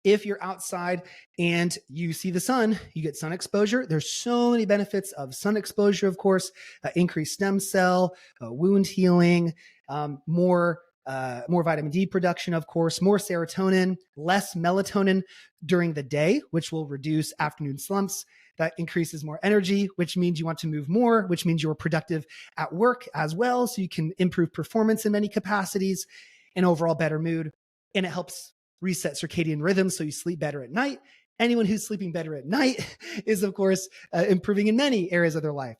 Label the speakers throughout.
Speaker 1: if you're outside and you see the sun, you get sun exposure. There's so many benefits of sun exposure, of course, increased stem cell, wound healing, more vitamin D production, of course, more serotonin, less melatonin during the day, which will reduce afternoon slumps. That increases more energy, which means you want to move more, which means you're productive at work as well. So you can improve performance in many capacities and overall better mood. And it helps reset circadian rhythms so you sleep better at night. Anyone who's sleeping better at night is, of course, improving in many areas of their life.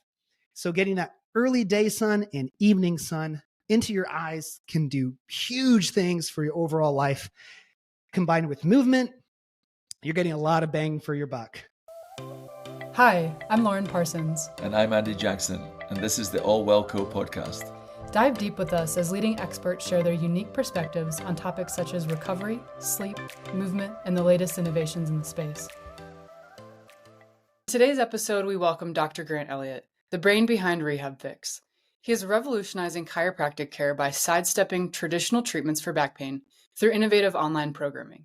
Speaker 1: So getting that early day sun and evening sun into your eyes can do huge things for your overall life. Combined with movement, you're getting a lot of bang for your buck.
Speaker 2: Hi, I'm Lauren Parsons.
Speaker 3: And I'm Andy Jackson, and this is the All Well Co podcast.
Speaker 2: Dive deep with us as leading experts share their unique perspectives on topics such as recovery, sleep, movement, and the latest innovations in the space. In today's episode, we welcome Dr. Grant Elliott, the brain behind RehabFix. He is revolutionizing chiropractic care by sidestepping traditional treatments for back pain through innovative online programming.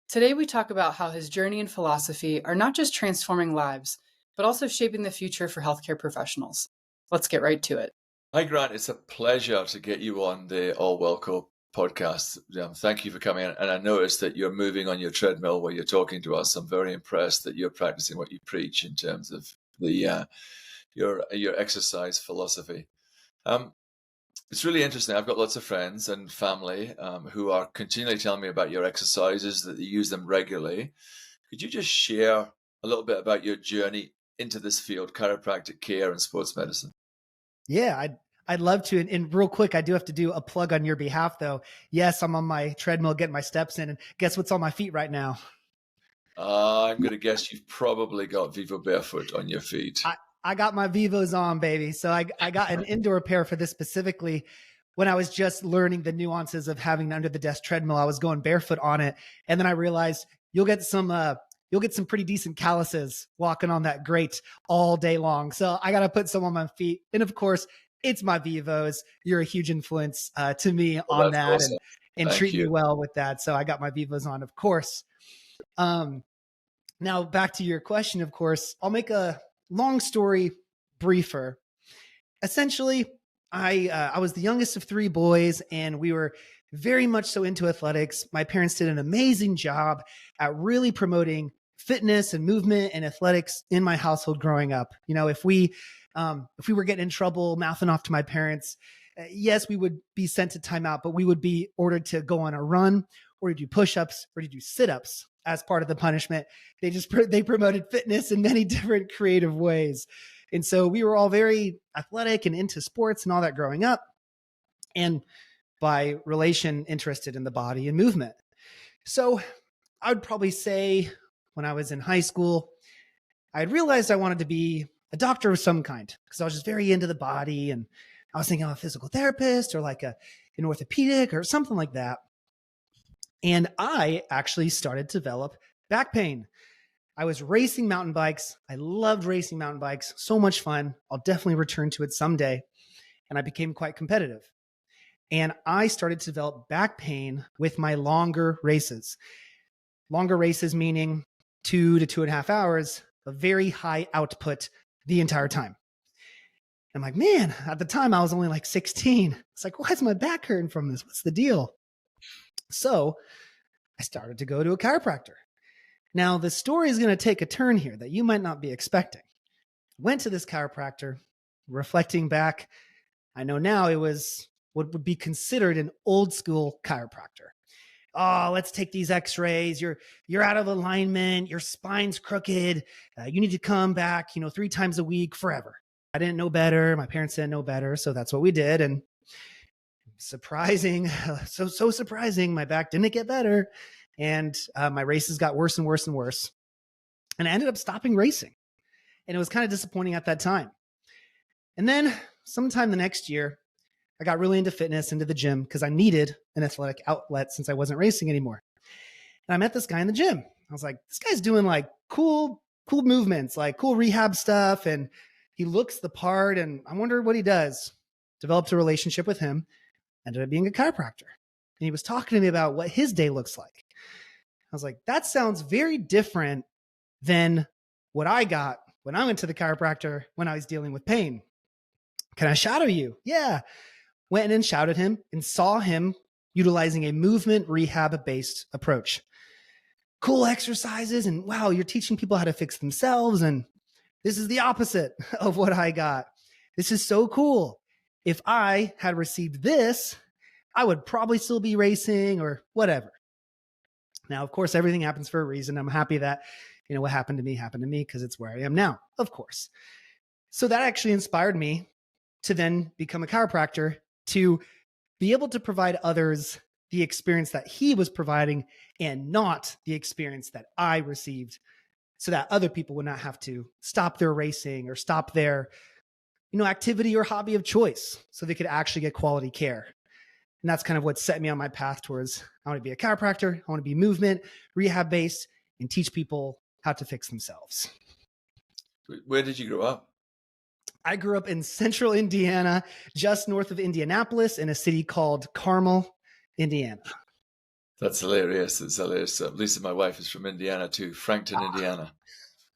Speaker 2: Today, we talk about how his journey and philosophy are not just transforming lives, but also shaping the future for healthcare professionals. Let's get right to it.
Speaker 3: Hi, Grant. It's a pleasure to get you on the All Well Co podcast. Thank you for coming in. And I noticed that you're moving on your treadmill while you're talking to us. I'm very impressed that you're practicing what you preach in terms of the your exercise philosophy. It's really interesting. I've got lots of friends and family who are continually telling me about your exercises, that they use them regularly. Could you just share a little bit about your journey into this field, chiropractic care and sports medicine?
Speaker 1: Yeah, I'd love to. And real quick, I do have to do a plug on your behalf, though. Yes, I'm on my treadmill getting my steps in. And guess what's on my feet right now?
Speaker 3: I'm going to guess you've probably got Vivo Barefoot on your feet.
Speaker 1: I got my Vivos on, baby. So I got an indoor pair for this specifically. When I was just learning the nuances of having an under the desk treadmill, I was going barefoot on it. And then I realized you'll get some pretty decent calluses walking on that grate all day long. So I got to put some on my feet. And of course, it's my Vivos. You're a huge influence to me on that, awesome. and treat me well with that. So I got my Vivos on, of course. Now back to your question, of course, I'll make a long story briefer. Essentially, I was the youngest of three boys, and we were very much so into athletics. My parents did an amazing job at really promoting fitness and movement and athletics in my household growing up. You know, if we were getting in trouble, mouthing off to my parents, yes, we would be sent to timeout, but we would be ordered to go on a run or to do push-ups or to do sit-ups as part of the punishment. They promoted fitness in many different creative ways. And so we were all very athletic and into sports and all that growing up. And by relation, interested in the body and movement. So I would probably say when I was in high school, I had realized I wanted to be a doctor of some kind because I was just very into the body. And I was thinking of a physical therapist or like an orthopedic or something like that. And I actually started to develop back pain. I was racing mountain bikes. I loved racing mountain bikes. So much fun. I'll definitely return to it someday. And I became quite competitive. And I started to develop back pain with my longer races. Longer races meaning 2 to 2.5 hours, a very high output the entire time. I'm like, man, at the time I was only like 16. It's like, why is my back hurting from this? What's the deal? So I started to go to a chiropractor. Now the story is going to take a turn here that you might not be expecting. Went to this chiropractor, reflecting back. I know now it was what would be considered an old school chiropractor. Oh, let's take these x-rays. You're out of alignment. Your spine's crooked. You need to come back, 3 times a week forever. I didn't know better. My parents didn't know better. So that's what we did. And surprising, so surprising. My back didn't get better. And my races got worse and worse and worse. And I ended up stopping racing. And it was kind of disappointing at that time. And then sometime the next year, I got really into fitness, into the gym, because I needed an athletic outlet since I wasn't racing anymore. And I met this guy in the gym. I was like, this guy's doing like cool movements, like cool rehab stuff. And he looks the part, and I wonder what he does. Developed a relationship with him, ended up being a chiropractor. And he was talking to me about what his day looks like. I was like, that sounds very different than what I got when I went to the chiropractor when I was dealing with pain. Can I shadow you? Yeah. Went in and shadowed him and saw him utilizing a movement rehab based approach. Cool exercises. And wow, you're teaching people how to fix themselves. And this is the opposite of what I got. This is so cool. If I had received this, I would probably still be racing or whatever. Now, of course, everything happens for a reason. I'm happy that, what happened to me because it's where I am now, of course. So that actually inspired me to then become a chiropractor, to be able to provide others the experience that he was providing and not the experience that I received, so that other people would not have to stop their racing or stop their, activity or hobby of choice, so they could actually get quality care. And that's kind of what set me on my path towards, I want to be a chiropractor. I want to be movement, rehab based, and teach people how to fix themselves.
Speaker 3: Where did you grow up?
Speaker 1: I grew up in central Indiana, just north of Indianapolis, in a city called Carmel, Indiana.
Speaker 3: That's hilarious. It's hilarious. Lisa, my wife, is from Indiana too, Frankton, Indiana.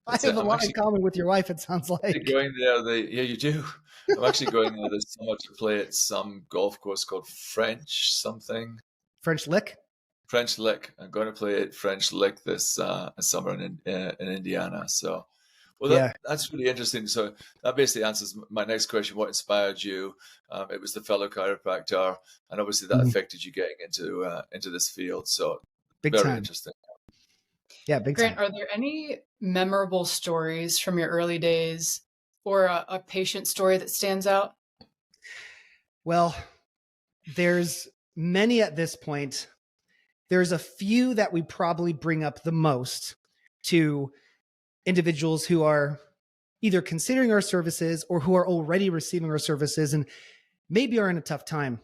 Speaker 1: I have a lot in common with your wife, it sounds like.
Speaker 3: Going there, yeah, you do. I'm actually going there this summer to play at some golf course called French something.
Speaker 1: French Lick?
Speaker 3: French Lick. I'm going to play at French Lick this summer in Indiana. So, well, that's really interesting. So that basically answers my next question. What inspired you? It was the fellow chiropractor, and obviously that affected you getting into this field. So very interesting.
Speaker 1: Yeah, big
Speaker 2: Grant,
Speaker 1: time.
Speaker 2: are there any memorable stories from your early days or a patient story that stands out?
Speaker 1: Well, there's many at this point. There's a few that we probably bring up the most to individuals who are either considering our services or who are already receiving our services and maybe are in a tough time.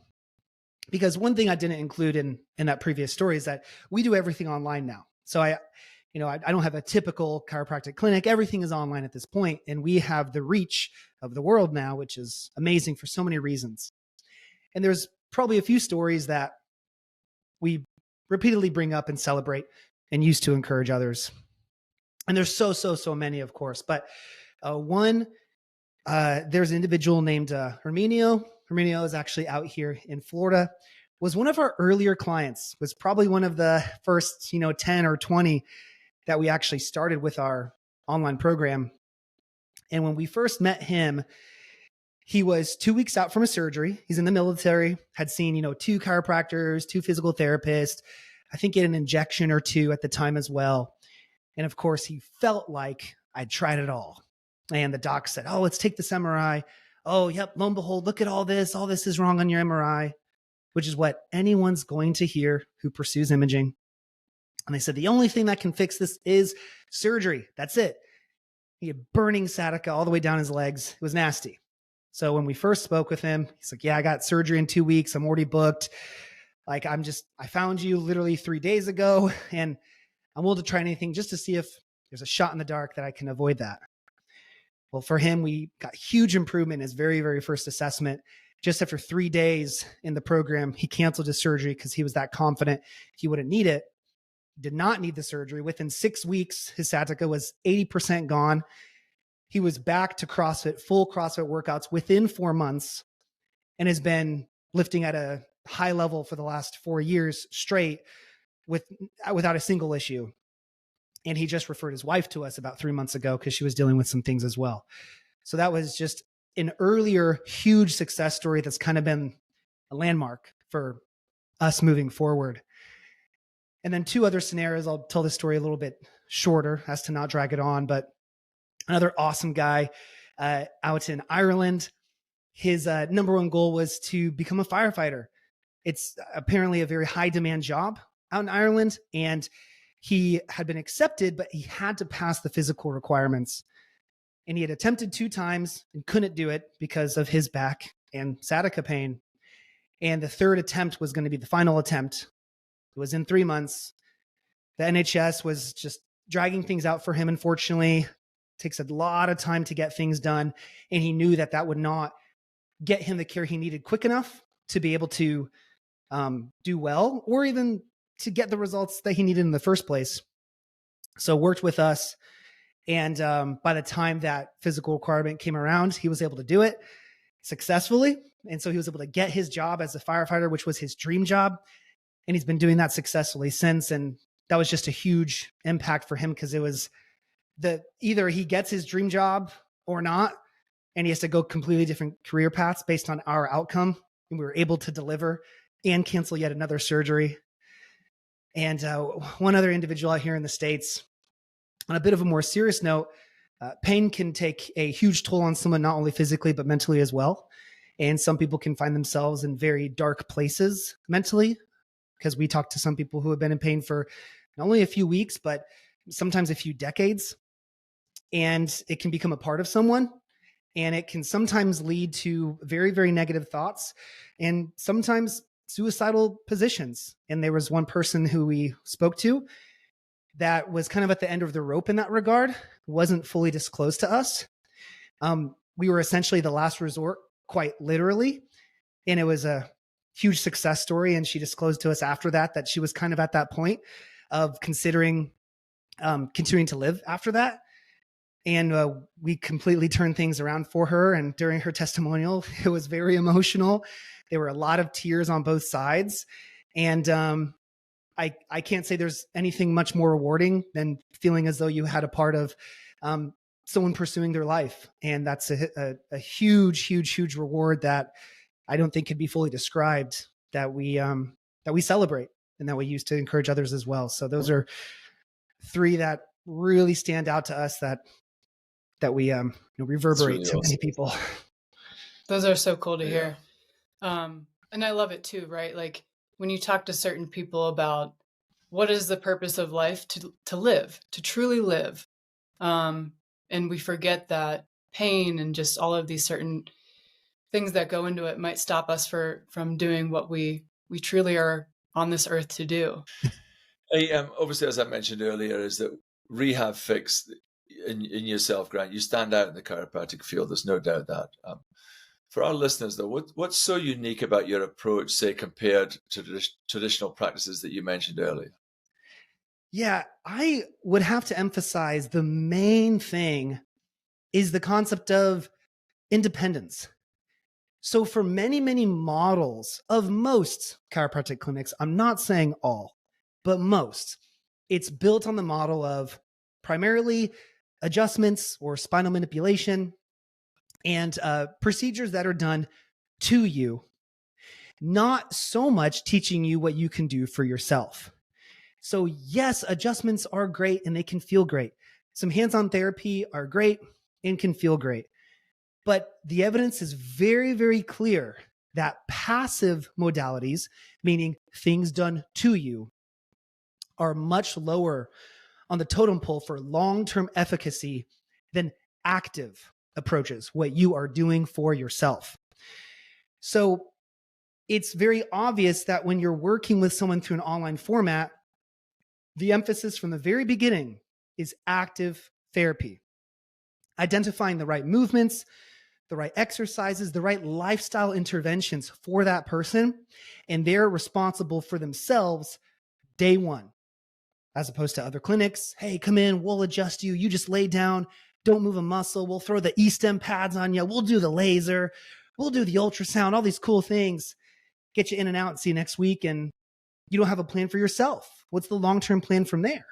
Speaker 1: Because one thing I didn't include in that previous story is that we do everything online now. So I don't have a typical chiropractic clinic. Everything is online at this point, and we have the reach of the world now, which is amazing for so many reasons. And there's probably a few stories that we repeatedly bring up and celebrate and use to encourage others. And there's so many, of course. But there's an individual named Herminio. Herminio is actually out here in Florida. Was one of our earlier clients. Was probably one of the first 10 or 20 that we actually started with our online program. And when we first met him, he was 2 weeks out from a surgery. He's in the military, had seen 2 chiropractors, 2 physical therapists. I think he had an injection or 2 at the time as well. And of course, he felt like I'd tried it all. And the doc said, oh, let's take this MRI. Oh, yep, lo and behold, look at all this. All this is wrong on your MRI, which is what anyone's going to hear who pursues imaging. And they said, the only thing that can fix this is surgery. That's it. He had burning sciatica all the way down his legs. It was nasty. So when we first spoke with him, he's like, yeah, I got surgery in 2 weeks. I'm already booked. Like, I found you literally 3 days ago, and I'm willing to try anything just to see if there's a shot in the dark that I can avoid that. Well, for him, we got huge improvement in his very, very first assessment. Just after 3 days in the program, he canceled his surgery because he was that confident he wouldn't need it. Did not need the surgery. Within 6 weeks, his sciatica was 80% gone. He was back to CrossFit, full CrossFit workouts within 4 months, and has been lifting at a high level for the last 4 years straight without a single issue. And he just referred his wife to us about 3 months ago because she was dealing with some things as well. So that was just an earlier huge success story that's kind of been a landmark for us moving forward. And then 2 other scenarios. I'll tell this story a little bit shorter as to not drag it on, but another awesome guy out in Ireland. His number one goal was to become a firefighter. It's apparently a very high demand job out in Ireland, and he had been accepted, but he had to pass the physical requirements. And he had attempted 2 times and couldn't do it because of his back and sciatica pain. And the 3rd attempt was going to be the final attempt. It was in 3 months. The NHS was just dragging things out for him, unfortunately. It takes a lot of time to get things done. And he knew that that would not get him the care he needed quick enough to be able to do well, or even to get the results that he needed in the first place. So worked with us. And by the time that physical requirement came around, he was able to do it successfully. And so he was able to get his job as a firefighter, which was his dream job. And he's been doing that successfully since. And that was just a huge impact for him, because it was either he gets his dream job or not, and he has to go completely different career paths based on our outcome. And we were able to deliver and cancel yet another surgery. And one other individual out here in the States, on a bit of a more serious note, pain can take a huge toll on someone, not only physically, but mentally as well. And some people can find themselves in very dark places mentally, because we talk to some people who have been in pain for not only a few weeks, but sometimes a few decades. And it can become a part of someone. And it can sometimes lead to very, very negative thoughts and sometimes suicidal positions. And there was one person who we spoke to that was kind of at the end of the rope in that regard, wasn't fully disclosed to us. We were essentially the last resort, quite literally. And it was a huge success story. And she disclosed to us after that she was kind of at that point of considering continuing to live after that. And we completely turned things around for her. And during her testimonial, it was very emotional. There were a lot of tears on both sides. And I can't say there's anything much more rewarding than feeling as though you had a part of someone pursuing their life. And that's a huge, huge, huge reward that I don't think could be fully described, that we celebrate and that we use to encourage others as well. So those are three that really stand out to us that we reverberate
Speaker 3: really
Speaker 1: to
Speaker 3: awesome.
Speaker 1: many people.
Speaker 2: Those are so cool to hear. And I love it too, right? Like when you talk to certain people about what is the purpose of life, to live, to truly live. And we forget that pain and just all of these certain things that go into it might stop us from doing what we truly are on this earth to do.
Speaker 3: Hey, obviously, as I mentioned earlier, is that RehabFix in yourself, Grant, you stand out in the chiropractic field. There's no doubt that. For our listeners, though, what's so unique about your approach, say, compared to traditional practices that you mentioned earlier?
Speaker 1: Yeah, I would have to emphasize the main thing is the concept of independence. So for many, many models of most chiropractic clinics, I'm not saying all, but most, it's built on the model of primarily adjustments or spinal manipulation and procedures that are done to you, not so much teaching you what you can do for yourself. So yes, adjustments are great and they can feel great. Some hands-on therapy are great and can feel great. But the evidence is very, very clear that passive modalities, meaning things done to you, are much lower on the totem pole for long-term efficacy than active approaches, what you are doing for yourself. So it's very obvious that when you're working with someone through an online format, the emphasis from the very beginning is active therapy, identifying the right movements, the right exercises, the right lifestyle interventions for that person. And they're responsible for themselves day one, as opposed to other clinics. Hey, come in, we'll adjust you. You just lay down, don't move a muscle. We'll throw the E-stem pads on you. We'll do the laser. We'll do the ultrasound, all these cool things, get you in and out and see you next week. And you don't have a plan for yourself. What's the long-term plan from there?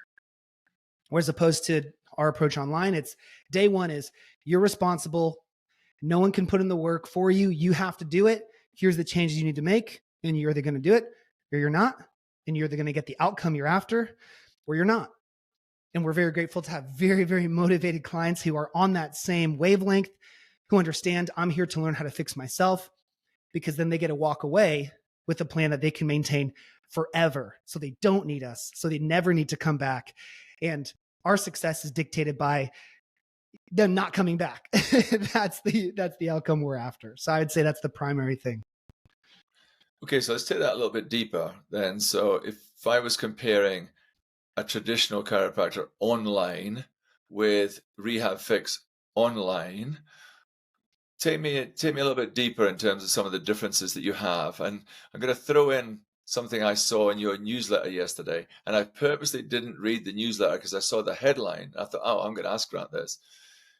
Speaker 1: Whereas opposed to our approach online, it's day one is you're responsible. No one can put in the work for you. You have to do it. Here's the changes you need to make. And you're either going to do it or you're not. And you're either going to get the outcome you're after or you're not. And we're very grateful to have very, very motivated clients who are on that same wavelength, who understand I'm here to learn how to fix myself, because then they get to walk away with a plan that they can maintain forever. So they don't need us. So they never need to come back. And our success is dictated by them not coming back. That's the outcome we're after. So I'd say that's the primary thing.
Speaker 3: Okay, so let's take that a little bit deeper then. So if I was comparing a traditional chiropractor online with RehabFix online, take me a little bit deeper in terms of some of the differences that you have. And I'm going to throw in something I saw in your newsletter yesterday, and I purposely didn't read the newsletter because I saw the headline. I thought, oh, I'm going to ask Grant this.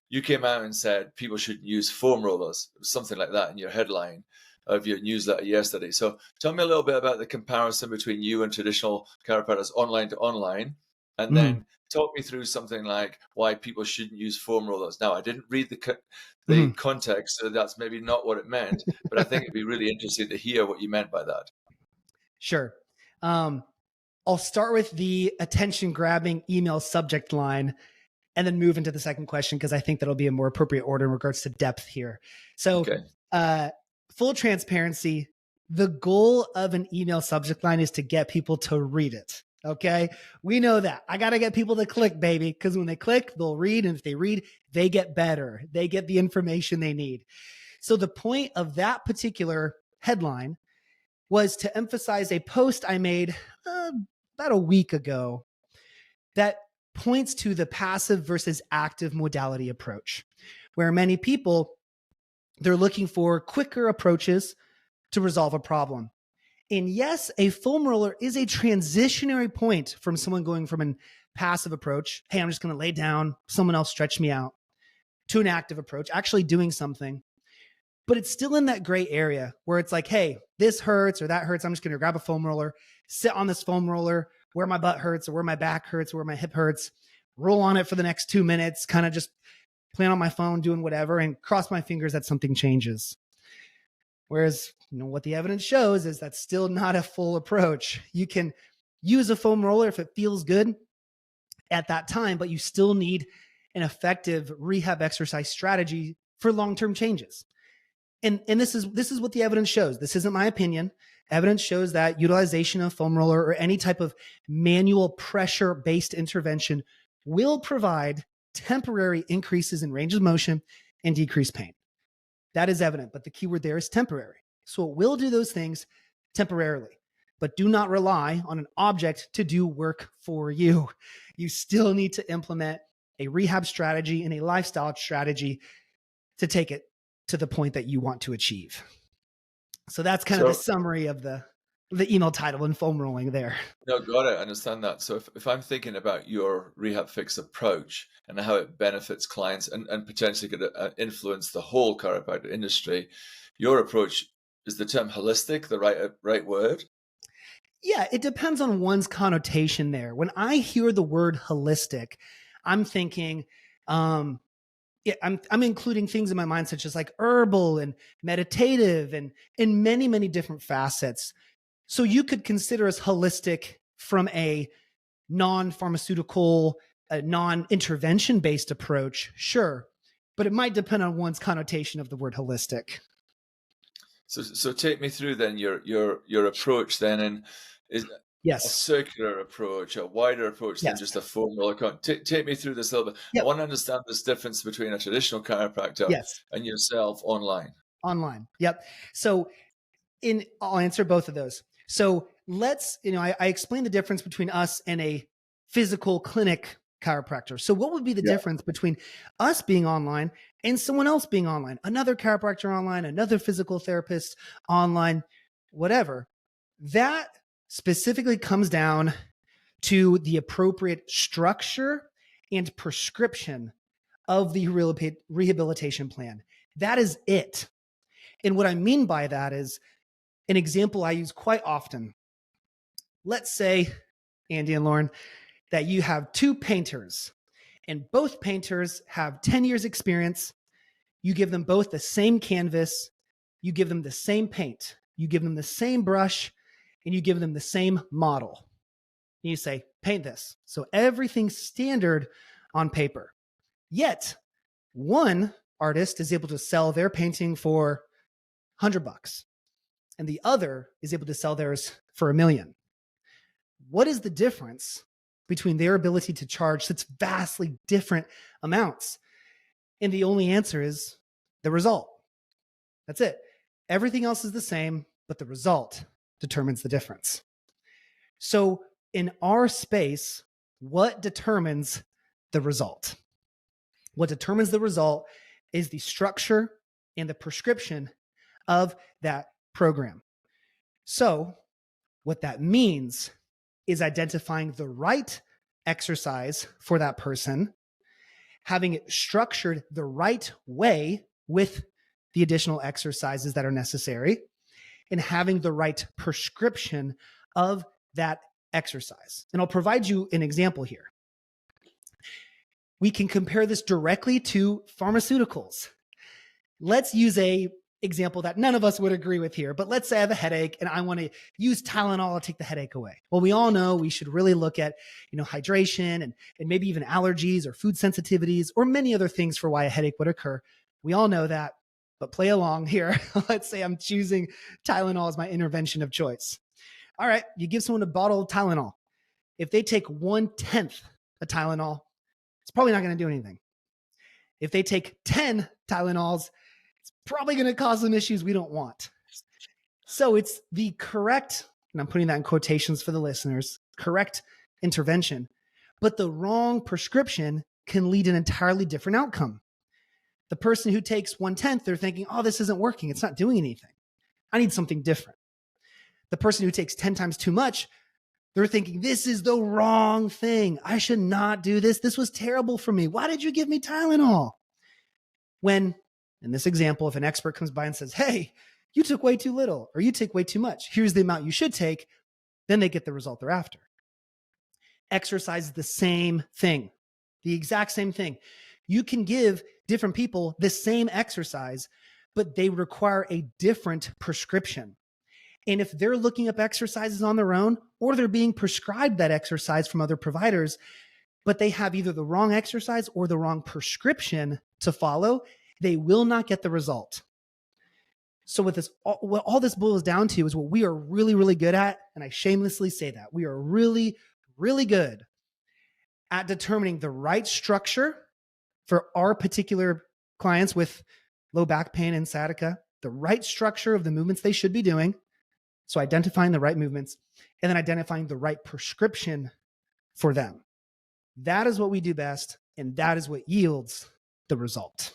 Speaker 3: You came out and said people shouldn't use foam rollers, something like that in your headline of your newsletter yesterday. So tell me a little bit about the comparison between you and traditional chiropractors, online to online, and then talk me through something like why people shouldn't use foam rollers. Now, I didn't read the context, so that's maybe not what it meant, but I think it'd be really interesting to hear what you meant by that.
Speaker 1: Sure. I'll start with the attention grabbing email subject line and then move into the second question, because I think that'll be a more appropriate order in regards to depth here. So full transparency, the goal of an email subject line is to get people to read it. Okay. We know that. I got to get people to click, baby, because when they click, they'll read. And if they read, they get better. They get the information they need. So the point of that particular headline was to emphasize a post I made about a week ago that points to the passive versus active modality approach, where many people, they're looking for quicker approaches to resolve a problem. And yes, a foam roller is a transitionary point from someone going from a passive approach, hey, I'm just going to lay down, someone else stretch me out, to an active approach, actually doing something. But it's still in that gray area where it's like, hey, this hurts or that hurts. I'm just going to grab a foam roller, sit on this foam roller where my butt hurts or where my back hurts or where my hip hurts, roll on it for the next 2 minutes, kind of just playing on my phone, doing whatever, and cross my fingers that something changes. Whereas, what the evidence shows is that's still not a full approach. You can use a foam roller if it feels good at that time, but you still need an effective rehab exercise strategy for long-term changes. And this is what the evidence shows. This isn't my opinion. Evidence shows that utilization of foam roller or any type of manual pressure-based intervention will provide temporary increases in range of motion and decreased pain. That is evident, but the keyword there is temporary. So it will do those things temporarily, but do not rely on an object to do work for you. You still need to implement a rehab strategy and a lifestyle strategy to take it to the point that you want to achieve. So that's kind of the summary of the email title and foam rolling there.
Speaker 3: No, got it. I understand that. So if I'm thinking about your RehabFix approach and how it benefits clients and potentially could influence the whole chiropractic industry, your approach, is the term holistic the right word?
Speaker 1: Yeah, it depends on one's connotation there. When I hear the word holistic, I'm thinking, I'm including things in my mind such as like herbal and meditative and in many, many different facets. So you could consider us holistic from a non-pharmaceutical, non-intervention based approach, sure, but it might depend on one's connotation of the word holistic.
Speaker 3: So take me through then your approach then, and is a circular approach, a wider approach than just a foam roller. Take me through this a little bit. Yep. I want to understand this difference between a traditional chiropractor and yourself online.
Speaker 1: Online, yep. So I'll answer both of those. So let's, I explained the difference between us and a physical clinic chiropractor. So what would be the difference between us being online and someone else being online? Another chiropractor online, another physical therapist online, whatever. That specifically comes down to the appropriate structure and prescription of the rehabilitation plan. That is it. And what I mean by that is an example I use quite often. Let's say, Andy and Lauren, that you have two painters and both painters have 10 years experience. You give them both the same canvas. You give them the same paint. You give them the same brush and you give them the same model. And you say, paint this. So everything's standard on paper. Yet one artist is able to sell their painting for $100 and the other is able to sell theirs for $1 million. What is the difference between their ability to charge such vastly different amounts? And the only answer is the result. That's it. Everything else is the same, but the result determines the difference. So in our space, what determines the result? What determines the result is the structure and the prescription of that program. So What that means is identifying the right exercise for that person, having it structured the right way with the additional exercises that are necessary, and having the right prescription of that exercise. And I'll provide you an example here. We can compare this directly to pharmaceuticals. Let's use a example that none of us would agree with here, but let's say I have a headache and I want to use Tylenol to take the headache away. Well, we all know we should really look at, hydration and maybe even allergies or food sensitivities or many other things for why a headache would occur. We all know that, but play along here. Let's say I'm choosing Tylenol as my intervention of choice. All right, you give someone a bottle of Tylenol. If they take 1/10 of Tylenol, it's probably not going to do anything. If they take 10 Tylenols, it's probably going to cause some issues we don't want. So it's the correct, and I'm putting that in quotations for the listeners, correct intervention, but the wrong prescription can lead to an entirely different outcome. The person who takes 1/10, they're thinking, oh, this isn't working. It's not doing anything. I need something different. The person who takes 10 times too much, they're thinking, this is the wrong thing. I should not do this. This was terrible for me. Why did you give me Tylenol? When, in this example, if an expert comes by and says, hey, you took way too little or you take way too much, here's the amount you should take, then they get the result they're after. Exercise is the same thing, the exact same thing. You can give different people the same exercise, but they require a different prescription. And if they're looking up exercises on their own, or they're being prescribed that exercise from other providers, but they have either the wrong exercise or the wrong prescription to follow, they will not get the result. So with this, what all this boils down to is what we are really, really good at. And I shamelessly say that we are really, really good at determining the right structure for our particular clients with low back pain and sciatica, the right structure of the movements they should be doing. So identifying the right movements and then identifying the right prescription for them. That is what we do best. And that is what yields the result.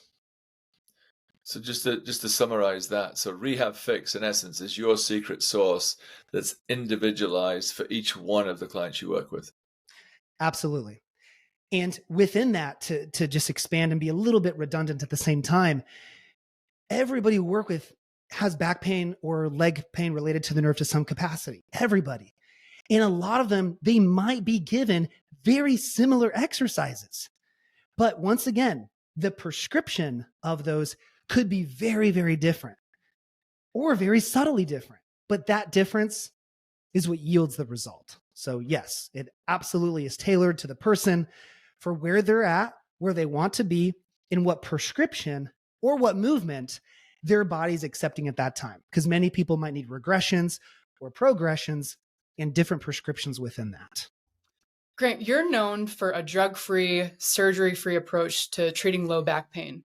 Speaker 3: So just to summarize that, so RehabFix in essence is your secret sauce that's individualized for each one of the clients you work with.
Speaker 1: Absolutely. And within that, to just expand and be a little bit redundant at the same time, everybody we work with has back pain or leg pain related to the nerve to some capacity. Everybody. And a lot of them, they might be given very similar exercises. But once again, the prescription of those could be very, very different or very subtly different. But that difference is what yields the result. So yes, it absolutely is tailored to the person for where they're at, where they want to be, in what prescription or what movement their body's accepting at that time. Because many people might need regressions or progressions and different prescriptions within that.
Speaker 2: Grant, you're known for a drug-free, surgery-free approach to treating low back pain.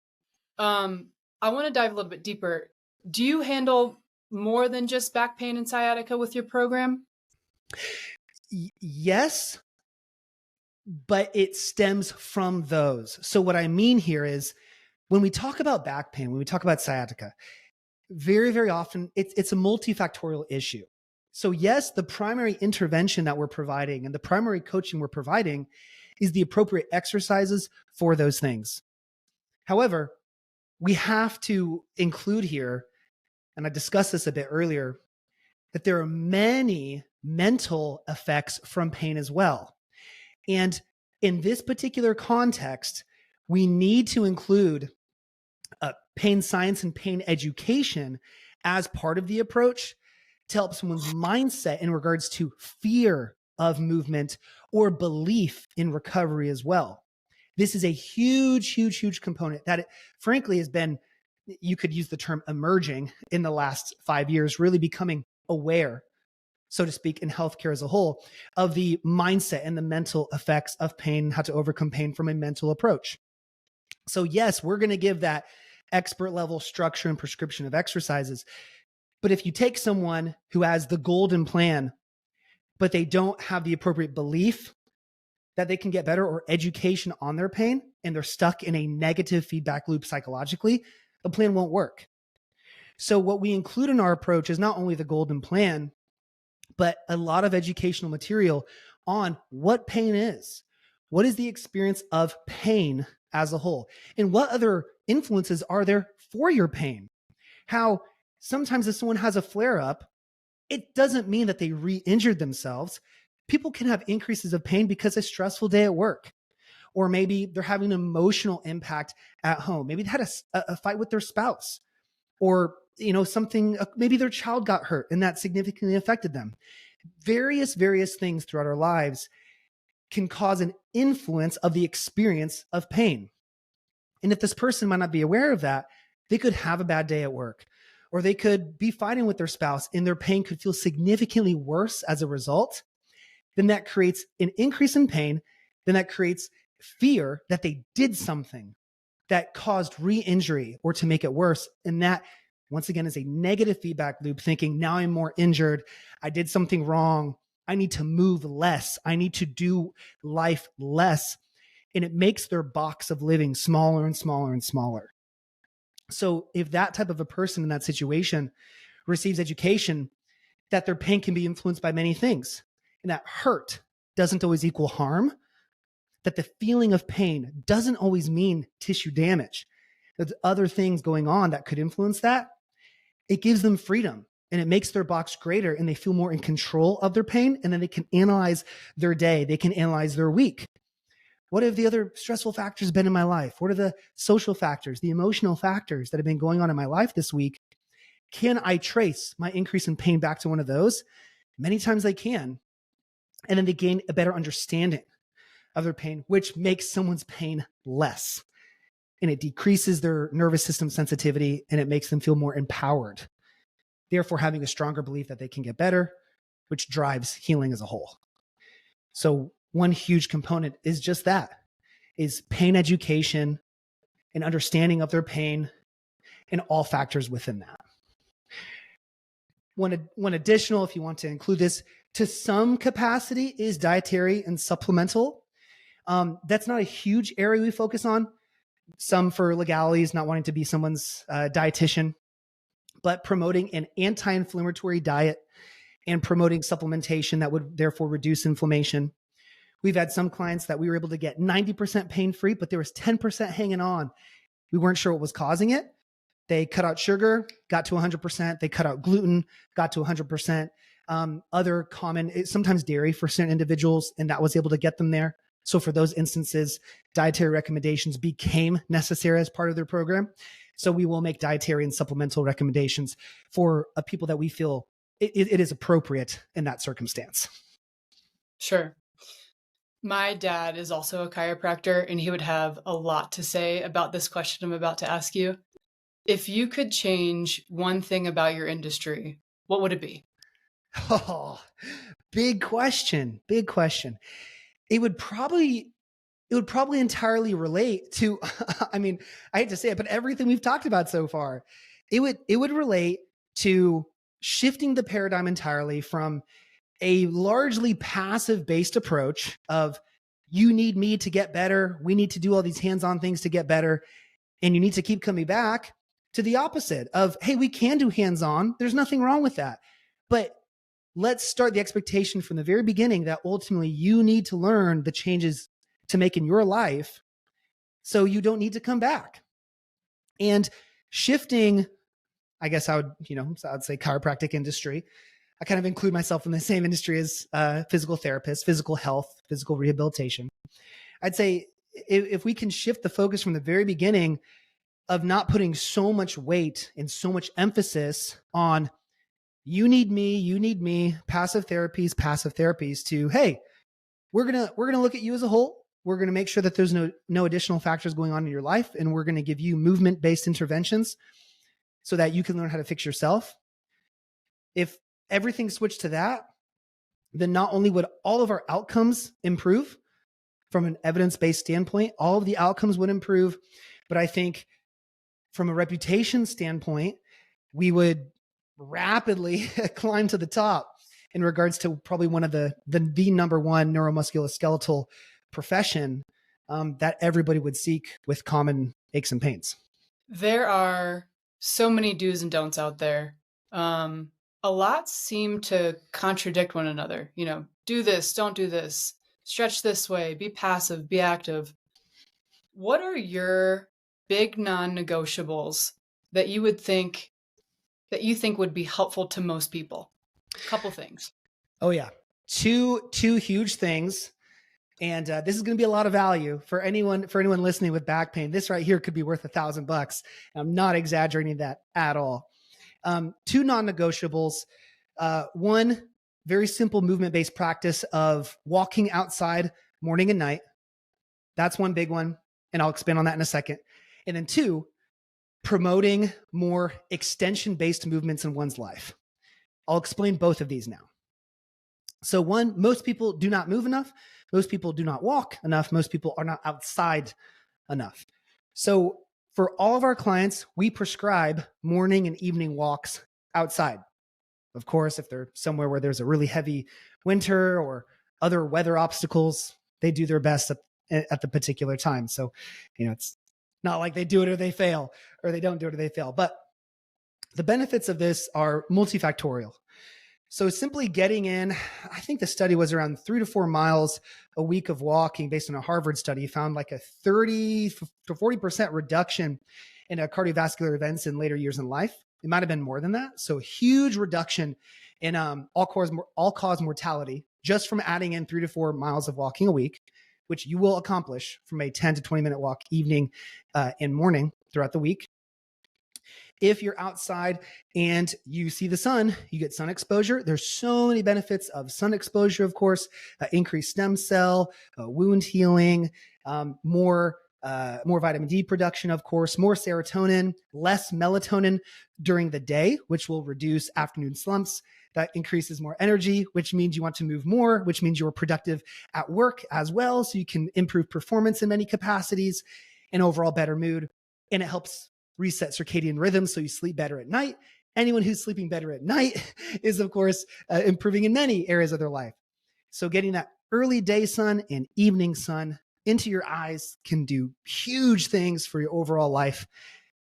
Speaker 2: I want to dive a little bit deeper. Do you handle more than just back pain and sciatica with your program?
Speaker 1: Yes, but it stems from those. So what I mean here is when we talk about back pain, when we talk about sciatica, very, very often it's a multifactorial issue. So yes, the primary intervention that we're providing and the primary coaching we're providing is the appropriate exercises for those things. However, we have to include here, and I discussed this a bit earlier, that there are many mental effects from pain as well. And in this particular context, we need to include pain science and pain education as part of the approach to help someone's mindset in regards to fear of movement or belief in recovery as well. This is a huge, huge, huge component that frankly has been, you could use the term emerging in the last 5 years, really becoming aware, so to speak, in healthcare as a whole, of the mindset and the mental effects of pain, how to overcome pain from a mental approach. So yes, we're going to give that expert level structure and prescription of exercises. But if you take someone who has the golden plan, but they don't have the appropriate belief that they can get better or education on their pain, and they're stuck in a negative feedback loop psychologically, the plan won't work. So what we include in our approach is not only the golden plan, but a lot of educational material on what pain is. What is the experience of pain as a whole? And what other influences are there for your pain? How sometimes if someone has a flare up, it doesn't mean that they re-injured themselves. People can have increases of pain because of a stressful day at work, or maybe they're having an emotional impact at home. Maybe they had a fight with their spouse, or something, maybe their child got hurt and that significantly affected them. Various things throughout our lives can cause an influence of the experience of pain. And if this person might not be aware of that, they could have a bad day at work, or they could be fighting with their spouse and their pain could feel significantly worse as a result. Then that creates an increase in pain. Then that creates fear that they did something that caused re-injury or to make it worse. And that, once again, is a negative feedback loop, thinking now I'm more injured. I did something wrong. I need to move less. I need to do life less. And it makes their box of living smaller and smaller and smaller. So if that type of a person in that situation receives education that their pain can be influenced by many things, and that hurt doesn't always equal harm, that the feeling of pain doesn't always mean tissue damage, there's other things going on that could influence that, it gives them freedom and it makes their box greater and they feel more in control of their pain. And then they can analyze their day. They can analyze their week. What have the other stressful factors been in my life? What are the social factors, the emotional factors that have been going on in my life this week? Can I trace my increase in pain back to one of those? Many times they can. And then they gain a better understanding of their pain, which makes someone's pain less. And it decreases their nervous system sensitivity and it makes them feel more empowered, therefore having a stronger belief that they can get better, which drives healing as a whole. So one huge component is just that, is pain education and understanding of their pain and all factors within that. One additional, if you want to include this to some capacity, is dietary and supplemental. That's not a huge area we focus on. Some for legalities, not wanting to be someone's dietitian, but promoting an anti-inflammatory diet and promoting supplementation that would therefore reduce inflammation. We've had some clients that we were able to get 90% pain-free, but there was 10% hanging on. We weren't sure what was causing it. They cut out sugar, got to 100%. They cut out gluten, got to 100%. Other common, sometimes dairy for certain individuals, and that was able to get them there. So for those instances, dietary recommendations became necessary as part of their program. So we will make dietary and supplemental recommendations for people that we feel it is appropriate in that circumstance.
Speaker 2: Sure. My dad is also a chiropractor, and he would have a lot to say about this question I'm about to ask you. If you could change one thing about your industry, what would it be?
Speaker 1: Oh, big question. Big question. It would probably entirely relate to, I mean, I hate to say it, but everything we've talked about so far, it would relate to shifting the paradigm entirely from a largely passive based approach of you need me to get better. We need to do all these hands-on things to get better. And you need to keep coming back to the opposite of, hey, we can do hands-on. There's nothing wrong with that. But let's start the expectation from the very beginning that ultimately you need to learn the changes to make in your life so you don't need to come back. And shifting, I guess I would say chiropractic industry. I kind of include myself in the same industry as physical therapists, physical health, physical rehabilitation. I'd say if we can shift the focus from the very beginning of not putting so much weight and so much emphasis on you need me, passive therapies to, hey, we're going to look at you as a whole. We're going to make sure that there's no additional factors going on in your life. And we're going to give you movement-based interventions so that you can learn how to fix yourself. If everything switched to that, then not only would all of our outcomes improve from an evidence-based standpoint, all of the outcomes would improve. But I think from a reputation standpoint, we would rapidly climb to the top in regards to probably one of the number one neuromusculoskeletal profession that everybody would seek with common aches and pains.
Speaker 2: There are so many do's and don'ts out there. a lot seem to contradict one another. Do this, don't do this, stretch this way, be passive, be active. What are your big non-negotiables that you think would be helpful to most people? A couple things.
Speaker 1: Oh yeah. Two huge things. And this is going to be a lot of value for anyone listening with back pain. This right here could be worth $1,000. I'm not exaggerating that at all. Two non-negotiables. One, very simple movement-based practice of walking outside morning and night. That's one big one. And I'll expand on that in a second. And then two, promoting more extension-based movements in one's life. I'll explain both of these now. So one, most people do not move enough. Most people do not walk enough. Most people are not outside enough. So for all of our clients, we prescribe morning and evening walks outside. Of course, if they're somewhere where there's a really heavy winter or other weather obstacles, they do their best at the particular time. So, it's not like they do it or they fail, or they don't do it or they fail. But the benefits of this are multifactorial. So simply getting in, I think the study was around 3 to 4 miles a week of walking based on a Harvard study, found like a 30 to 40% reduction in cardiovascular events in later years in life. It might've been more than that. So a huge reduction in all-cause mortality just from adding in 3 to 4 miles of walking a week, which you will accomplish from a 10 to 20 minute walk evening and morning throughout the week. If you're outside and you see the sun, you get sun exposure. There's so many benefits of sun exposure, of course, increased stem cell, wound healing, more vitamin D production, of course, more serotonin, less melatonin during the day, which will reduce afternoon slumps. That increases more energy, which means you want to move more, which means you're productive at work as well. So you can improve performance in many capacities and overall better mood. And it helps reset circadian rhythm so you sleep better at night. Anyone who's sleeping better at night is, of course, improving in many areas of their life. So getting that early day sun and evening sun into your eyes can do huge things for your overall life.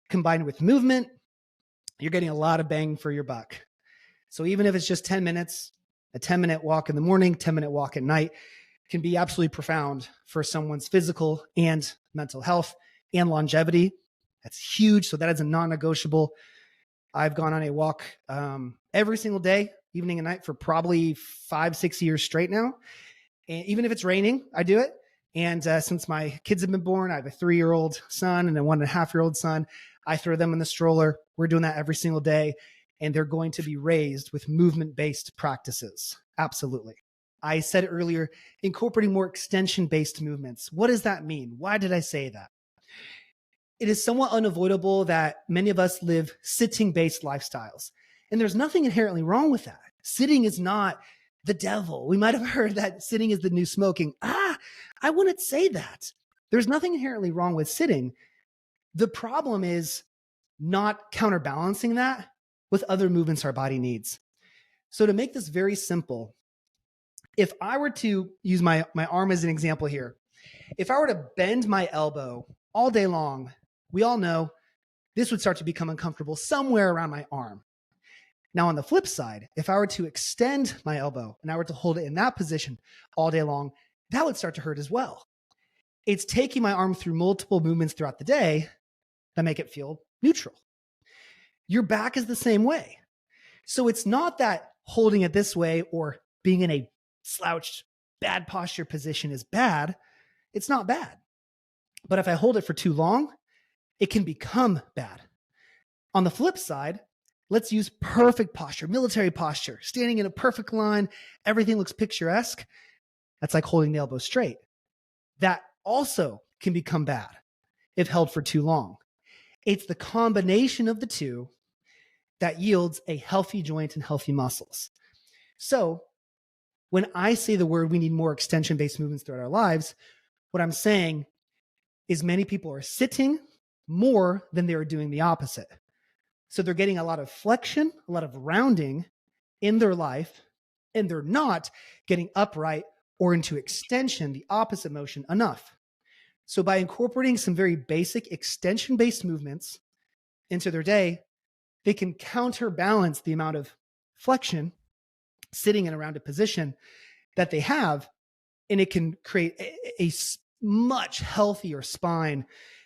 Speaker 1: Combined with movement, you're getting a lot of bang for your buck. So even if it's just 10 minutes, a 10-minute walk in the morning, 10-minute walk at night can be absolutely profound for someone's physical and mental health and longevity. That's huge. So that is a non-negotiable. I've gone on a walk every single day, evening and night, for probably 5-6 years straight now. And even if it's raining, I do it. And since my kids have been born, I have a 3-year-old son and a 1.5-year-old son. I throw them in the stroller. We're doing that every single day. And they're going to be raised with movement-based practices. Absolutely. I said earlier, incorporating more extension-based movements. What does that mean? Why did I say that? It is somewhat unavoidable that many of us live sitting-based lifestyles. And there's nothing inherently wrong with that. Sitting is not the devil. We might have heard that sitting is the new smoking. I wouldn't say that. There's nothing inherently wrong with sitting. The problem is not counterbalancing that with other movements our body needs. So to make this very simple, if I were to use my arm as an example here, if I were to bend my elbow all day long, we all know this would start to become uncomfortable somewhere around my arm. Now, on the flip side, if I were to extend my elbow and I were to hold it in that position all day long, that would start to hurt as well. It's taking my arm through multiple movements throughout the day that make it feel neutral. Your back is the same way. So it's not that holding it this way or being in a slouched, bad posture position is bad. It's not bad. But if I hold it for too long, it can become bad. On the flip side, let's use perfect posture, military posture, standing in a perfect line. Everything looks picturesque. That's like holding the elbow straight. That also can become bad if held for too long. It's the combination of the two that yields a healthy joint and healthy muscles. So when I say the word, we need more extension-based movements throughout our lives, what I'm saying is many people are sitting more than they are doing the opposite. So they're getting a lot of flexion, a lot of rounding in their life, and they're not getting upright or into extension, the opposite motion, enough. So by incorporating some very basic extension-based movements into their day, they can counterbalance the amount of flexion sitting in a rounded position that they have, and it can create a much healthier spine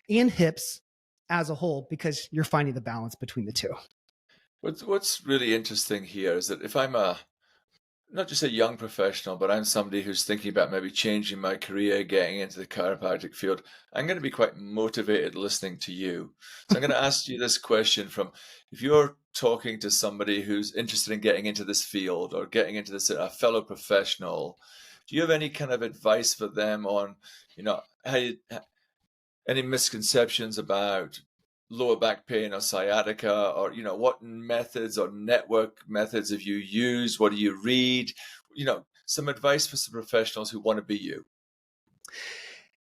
Speaker 1: and hips as a whole because you're finding the balance between the two.
Speaker 3: What's really interesting here is that if I'm not just a young professional, but I'm somebody who's thinking about maybe changing my career, getting into the chiropractic field, I'm going to be quite motivated listening to you. So I'm going to ask you this question from, if you're talking to somebody who's interested in getting into this field or getting into this, a fellow professional, do you have any kind of advice for them on, any misconceptions about lower back pain or sciatica, or what methods or network methods have you used? What do you read? Some advice for some professionals who want to be you.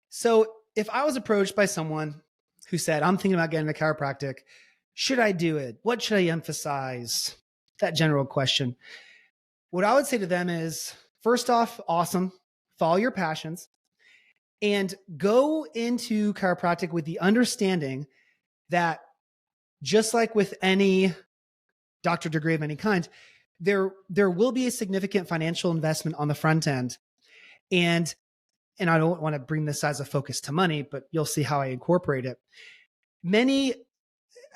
Speaker 1: So if I was approached by someone who said, I'm thinking about getting into chiropractic, should I do it? What should I emphasize? That general question. What I would say to them is, first off, awesome. Follow your passions and go into chiropractic with the understanding that, just like with any doctor degree of any kind, there will be a significant financial investment on the front end. And I don't want to bring this as a focus to money, but you'll see how I incorporate it. Many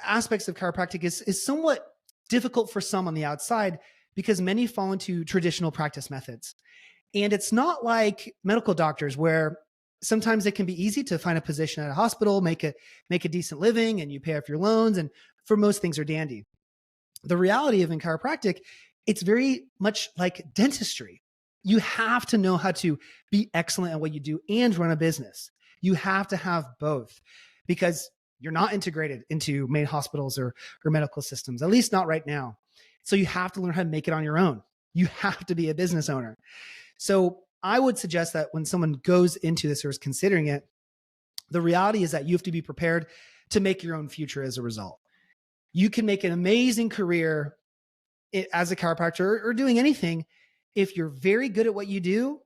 Speaker 1: aspects of chiropractic is somewhat difficult for some on the outside because many fall into traditional practice methods. And it's not like medical doctors where sometimes it can be easy to find a position at a hospital, make a decent living, and you pay off your loans. And for most things are dandy. The reality of in chiropractic, it's very much like dentistry. You have to know how to be excellent at what you do and run a business. You have to have both because you're not integrated into main hospitals or medical systems, at least not right now. So you have to learn how to make it on your own. You have to be a business owner. So I would suggest that when someone goes into this or is considering it, the reality is that you have to be prepared to make your own future as a result. You can make an amazing career as a chiropractor or doing anything if you're very good at what you do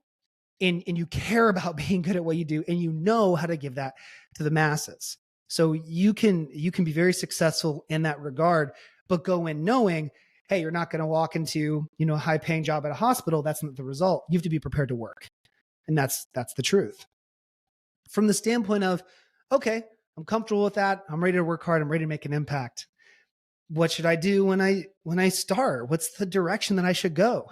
Speaker 1: and you care about being good at what you do and you know how to give that to the masses. So you can be very successful in that regard, but go in knowing, hey, you're not going to walk into, a high paying job at a hospital. That's not the result. You have to be prepared to work. And that's the truth. From the standpoint of, okay, I'm comfortable with that. I'm ready to work hard. I'm ready to make an impact. What should I do when I start? What's the direction that I should go?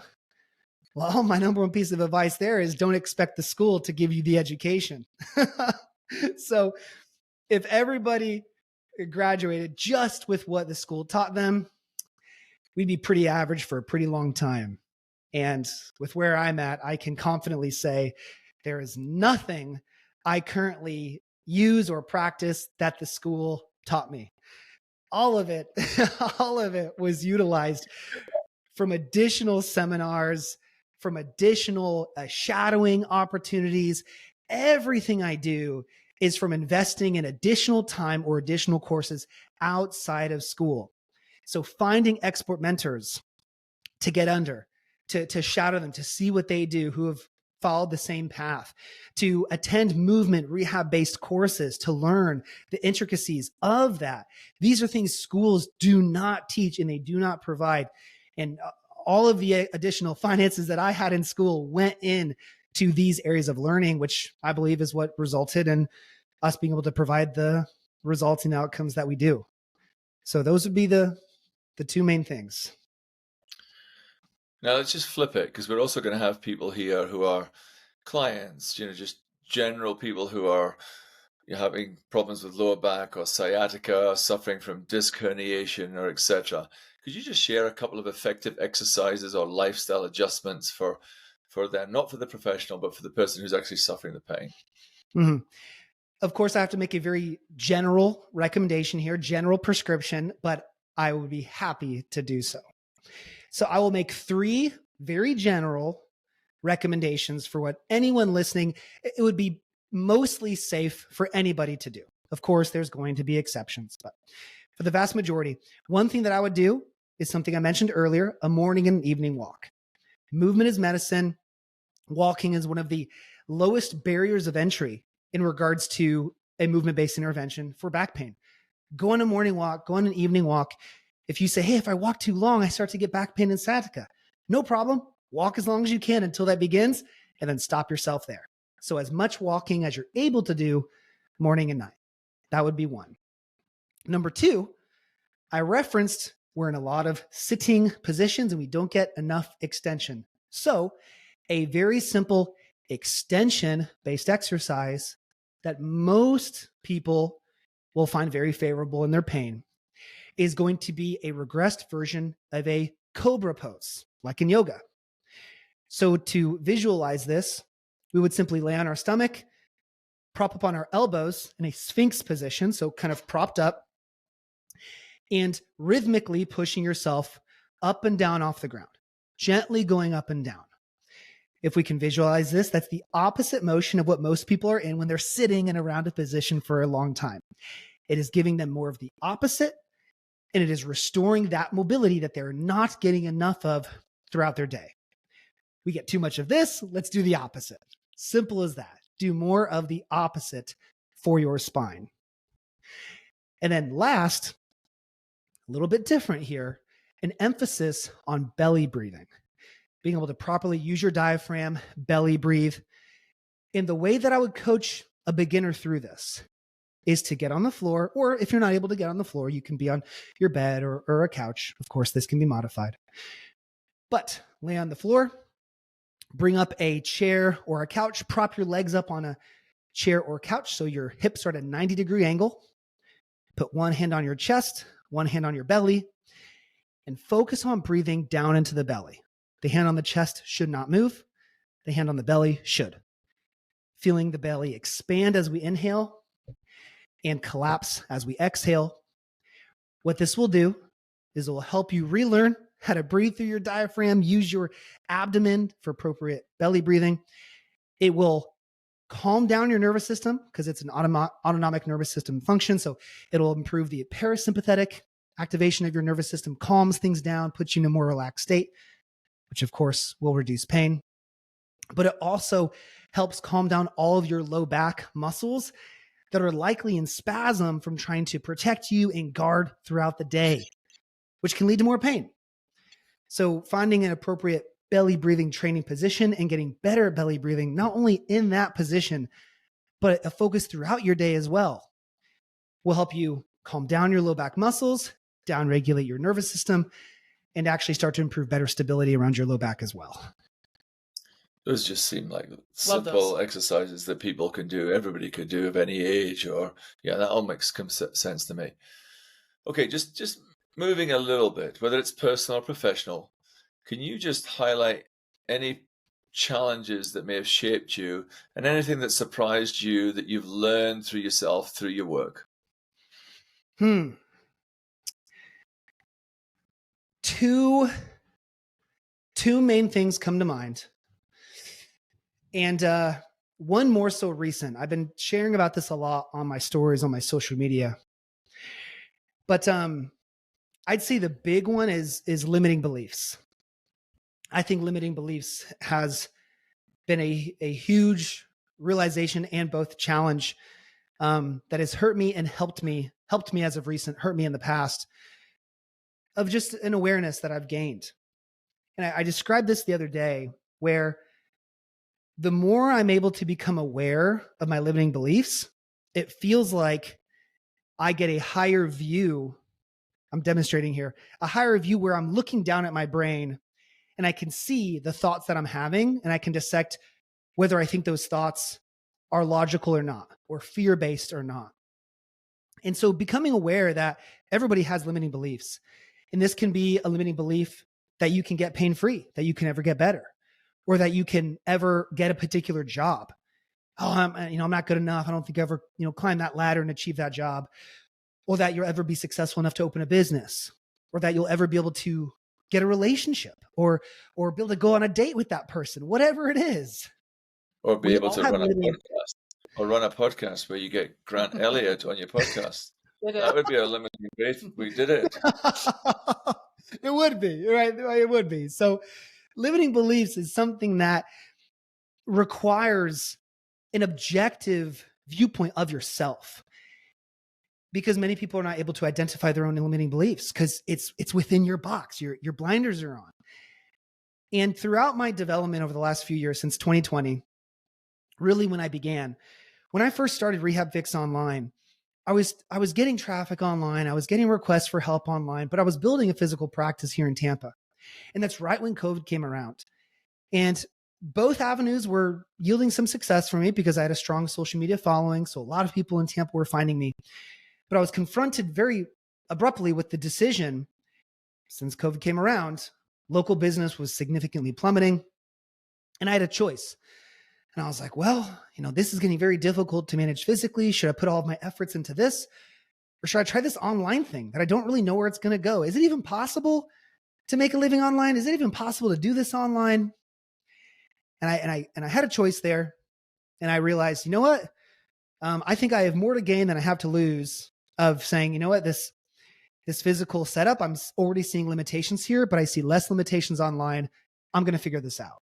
Speaker 1: Well, my number one piece of advice there is don't expect the school to give you the education. So if everybody graduated just with what the school taught them, we'd be pretty average for a pretty long time. And with where I'm at, I can confidently say there is nothing I currently use or practice that the school taught me. All of it was utilized from additional seminars, from additional shadowing opportunities. Everything I do is from investing in additional time or additional courses outside of school. So finding expert mentors to get under, to shadow them, to see what they do, who have followed the same path, to attend movement rehab-based courses, to learn the intricacies of that. These are things schools do not teach and they do not provide. And all of the additional finances that I had in school went in to these areas of learning, which I believe is what resulted in us being able to provide the results and outcomes that we do. So those would be the two main things.
Speaker 3: Now let's just flip it, because we're also going to have people here who are clients, just general people who are having problems with lower back or sciatica, suffering from disc herniation or etc. Could you just share a couple of effective exercises or lifestyle adjustments for them, not for the professional, but for the person who's actually suffering the pain?
Speaker 1: Mm-hmm. Of course, I have to make a very general recommendation here, general prescription, but I would be happy to do so. So I will make 3 very general recommendations for what anyone listening, it would be mostly safe for anybody to do. Of course, there's going to be exceptions, but for the vast majority, one thing that I would do is something I mentioned earlier, a morning and evening walk. Movement is medicine. Walking is one of the lowest barriers of entry in regards to a movement-based intervention for back pain. Go on a morning walk, go on an evening walk. If you say, hey, if I walk too long, I start to get back pain and sciatica. No problem. Walk as long as you can until that begins, and then stop yourself there. So as much walking as you're able to do morning and night. That would be one. Number two, I referenced we're in a lot of sitting positions and we don't get enough extension. So a very simple extension-based exercise that most people will find very favorable in their pain is going to be a regressed version of a cobra pose, like in yoga. So to visualize this, we would simply lay on our stomach, prop up on our elbows in a sphinx position, so kind of propped up, and rhythmically pushing yourself up and down off the ground, gently going up and down. If we can visualize this, that's the opposite motion of what most people are in when they're sitting in a rounded position for a long time. It is giving them more of the opposite, and it is restoring that mobility that they're not getting enough of throughout their day. We get too much of this, let's do the opposite. Simple as that. Do more of the opposite for your spine. And then last, a little bit different here, an emphasis on belly breathing. Being able to properly use your diaphragm, belly breathe. And the way that I would coach a beginner through this is to get on the floor, or if you're not able to get on the floor, you can be on your bed or a couch. Of course, this can be modified. But lay on the floor, bring up a chair or a couch, prop your legs up on a chair or couch so your hips are at a 90-degree angle. Put one hand on your chest, one hand on your belly, and focus on breathing down into the belly. The hand on the chest should not move. The hand on the belly should. Feeling the belly expand as we inhale and collapse as we exhale. What this will do is it will help you relearn how to breathe through your diaphragm, use your abdomen for appropriate belly breathing. It will calm down your nervous system because it's an autonomic nervous system function. So it'll improve the parasympathetic activation of your nervous system, calms things down, puts you in a more relaxed state, which of course will reduce pain. But it also helps calm down all of your low back muscles that are likely in spasm from trying to protect you and guard throughout the day, which can lead to more pain. So finding an appropriate belly breathing training position and getting better at belly breathing, not only in that position, but a focus throughout your day as well, will help you calm down your low back muscles, down-regulate your nervous system, and actually start to improve better stability around your low back as well.
Speaker 3: Those just seem like simple exercises that people can do, everybody could do of any age, or that all makes sense to me. Okay, just moving a little bit, whether it's personal or professional, can you just highlight any challenges that may have shaped you and anything that surprised you that you've learned through yourself, through your work?
Speaker 1: Two main things come to mind. And one more so recent. I've been sharing about this a lot on my stories on my social media. But I'd say the big one is limiting beliefs. I think limiting beliefs has been a huge realization and both challenge that has hurt me and helped me as of recent, hurt me in the past, of just an awareness that I've gained. And I described this the other day, where the more I'm able to become aware of my limiting beliefs, it feels like I get a higher view. I'm demonstrating here, a higher view where I'm looking down at my brain and I can see the thoughts that I'm having, and I can dissect whether I think those thoughts are logical or not, or fear-based or not. And so becoming aware that everybody has limiting beliefs, and this can be a limiting belief that you can get pain-free, that you can ever get better, or that you can ever get a particular job. Oh, I'm not good enough. I don't think I ever, climb that ladder and achieve that job, or that you'll ever be successful enough to open a business, or that you'll ever be able to get a relationship, or be able to go on a date with that person, whatever it is.
Speaker 3: Or be able to run a podcast where you get Grant Elliott on your podcast. That would be a limiting belief. We did it.
Speaker 1: It would be, right? It would be. So limiting beliefs is something that requires an objective viewpoint of yourself. because many people are not able to identify their own limiting beliefs because it's within your box. Your blinders are on. And throughout my development over the last few years, since 2020, really when I first started RehabFix online, I was getting traffic online. I was getting requests for help online, but I was building a physical practice here in Tampa. And that's right when COVID came around. And both avenues were yielding some success for me because I had a strong social media following. So a lot of people in Tampa were finding me. But I was confronted very abruptly with the decision, since COVID came around, local business was significantly plummeting. And I had a choice. And I was like, well, this is getting very difficult to manage physically. Should I put all of my efforts into this? Or should I try this online thing that I don't really know where it's going to go? Is it even possible to make a living online? Is it even possible to do this online? And I had a choice there. And I realized, you know what? I think I have more to gain than I have to lose of saying, you know what, this physical setup, I'm already seeing limitations here, but I see less limitations online. I'm going to figure this out.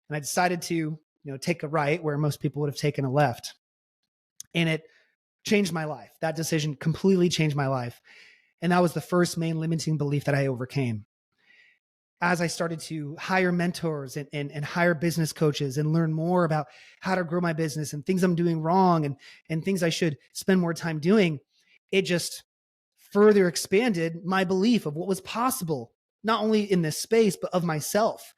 Speaker 1: And I decided to, take a right where most people would have taken a left. And it changed my life. That decision completely changed my life. And that was the first main limiting belief that I overcame. As I started to hire mentors and hire business coaches and learn more about how to grow my business and things I'm doing wrong and things I should spend more time doing, it just further expanded my belief of what was possible, not only in this space, but of myself.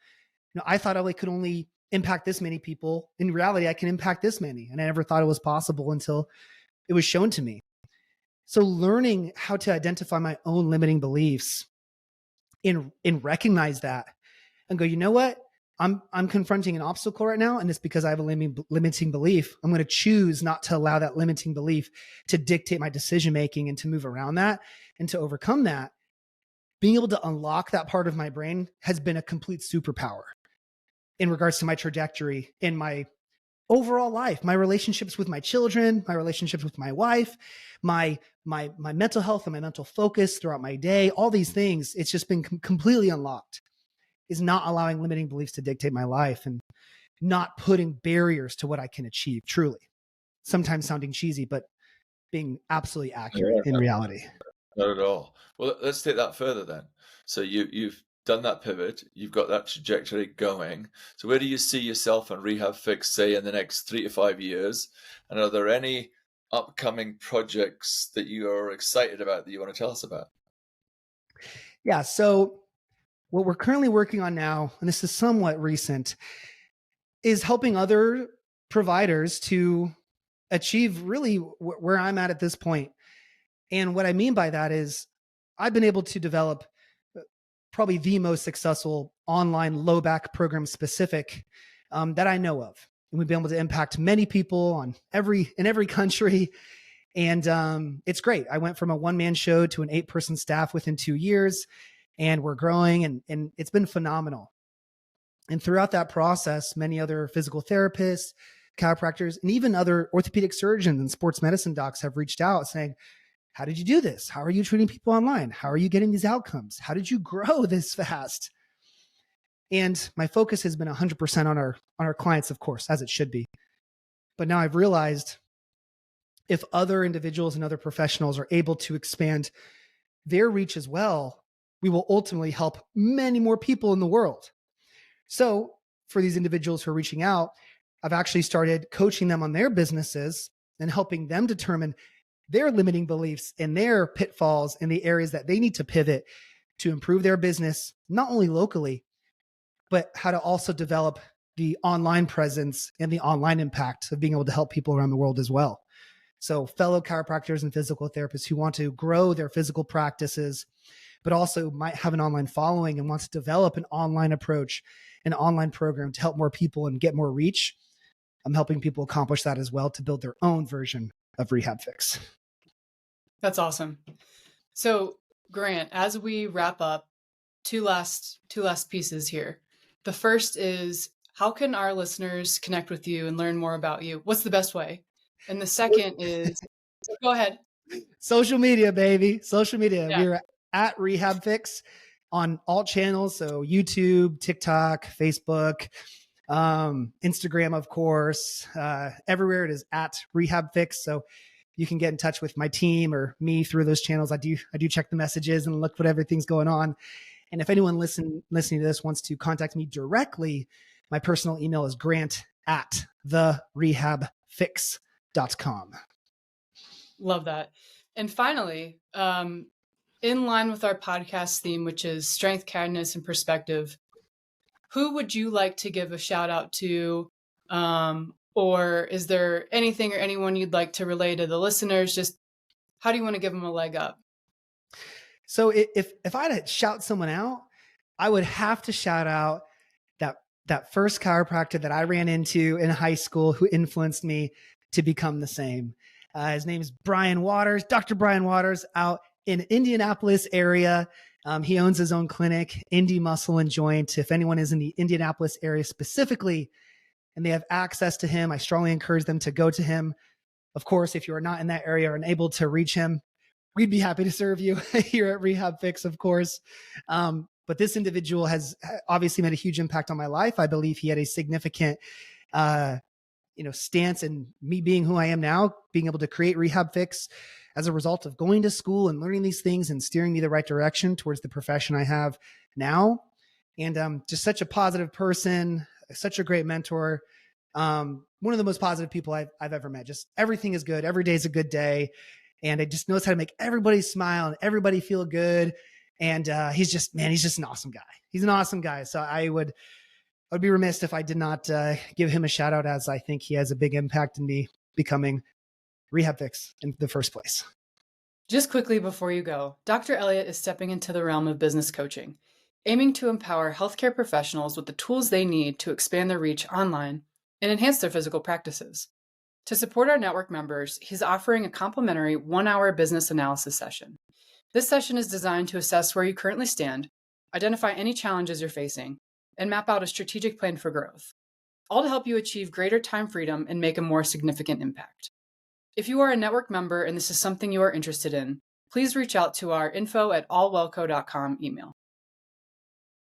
Speaker 1: I thought I could only impact this many people. In reality, I can impact this many. And I never thought it was possible until it was shown to me. So learning how to identify my own limiting beliefs and recognize that and go, you know what? I'm confronting an obstacle right now. And it's because I have a limiting belief. I'm going to choose not to allow that limiting belief to dictate my decision-making and to move around that and to overcome that. Being able to unlock that part of my brain has been a complete superpower in regards to my trajectory in my overall life, my relationships with my children, my relationships with my wife, my mental health and my mental focus throughout my day, all these things. It's just been completely unlocked. Is not allowing limiting beliefs to dictate my life and not putting barriers to what I can achieve, truly. Sometimes sounding cheesy, but being absolutely accurate in reality.
Speaker 3: Not at all. Well, let's take that further then. So you've done that pivot, you've got that trajectory going. So where do you see yourself and RehabFix, say, in the next 3 to 5 years? And are there any upcoming projects that you are excited about that you want to tell us about?
Speaker 1: Yeah. So what we're currently working on now, and this is somewhat recent, is helping other providers to achieve really where I'm at this point. And what I mean by that is I've been able to develop probably the most successful online low back program specific that I know of. And we've been able to impact many people in every country. And it's great. I went from a one-man show to an 8-person staff within 2 years, and we're growing and it's been phenomenal. And throughout that process, many other physical therapists, chiropractors, and even other orthopedic surgeons and sports medicine docs have reached out saying, how did you do this? How are you treating people online? How are you getting these outcomes? How did you grow this fast? And my focus has been 100% on our clients, of course, as it should be. But now I've realized if other individuals and other professionals are able to expand their reach as well, we will ultimately help many more people in the world. So for these individuals who are reaching out, I've actually started coaching them on their businesses and helping them determine their limiting beliefs and their pitfalls in the areas that they need to pivot to improve their business, not only locally, but how to also develop the online presence and the online impact of being able to help people around the world as well. So fellow chiropractors and physical therapists who want to grow their physical practices, but also might have an online following and want to develop an online approach, an online program to help more people and get more reach. I'm helping people accomplish that as well to build their own version of RehabFix.
Speaker 2: That's awesome. So Grant, as we wrap up, two last pieces here. The first is, how can our listeners connect with you and learn more about you? What's the best way? And the second is, go ahead.
Speaker 1: Social media, baby. Social media.
Speaker 2: Yeah.
Speaker 1: We're at RehabFix on all channels. So YouTube, TikTok, Facebook, Instagram, of course, everywhere it is at RehabFix. So you can get in touch with my team or me through those channels. I do check the messages and look what everything's going on. And if anyone listening to this wants to contact me directly, my personal email is grant@therehabfix.com.
Speaker 2: Love that. And finally, in line with our podcast theme, which is strength, kindness, and perspective, who would you like to give a shout out to? Or is there anything or anyone you'd like to relay to the listeners? Just how do you want to give them a leg up?
Speaker 1: So if I had to shout someone out, I would have to shout out that first chiropractor that I ran into in high school who influenced me to become the same. His name is Brian Waters, Dr. Brian Waters, out in Indianapolis area. He owns his own clinic, Indy Muscle and Joint. If anyone is in the Indianapolis area specifically and they have access to him, I strongly encourage them to go to him. Of course, if you are not in that area or unable to reach him, we'd be happy to serve you here at RehabFix, of course. But this individual has obviously made a huge impact on my life. I believe he had a significant, stance in me being who I am now, being able to create RehabFix as a result of going to school and learning these things and steering me the right direction towards the profession I have now. And just such a positive person, such a great mentor. One of the most positive people I've ever met. Just everything is good. Every day is a good day. And it just knows how to make everybody smile and everybody feel good. And he's just an awesome guy. He's an awesome guy. So I would be remiss if I did not give him a shout out, as I think he has a big impact in me becoming RehabFix in the first place.
Speaker 2: Just quickly before you go, Dr. Elliott is stepping into the realm of business coaching, aiming to empower healthcare professionals with the tools they need to expand their reach online and enhance their physical practices. To support our network members, he's offering a complimentary 1-hour business analysis session. This session is designed to assess where you currently stand, identify any challenges you're facing, and map out a strategic plan for growth, all to help you achieve greater time freedom and make a more significant impact. If you are a network member and this is something you are interested in, please reach out to our info@allwellco.com email.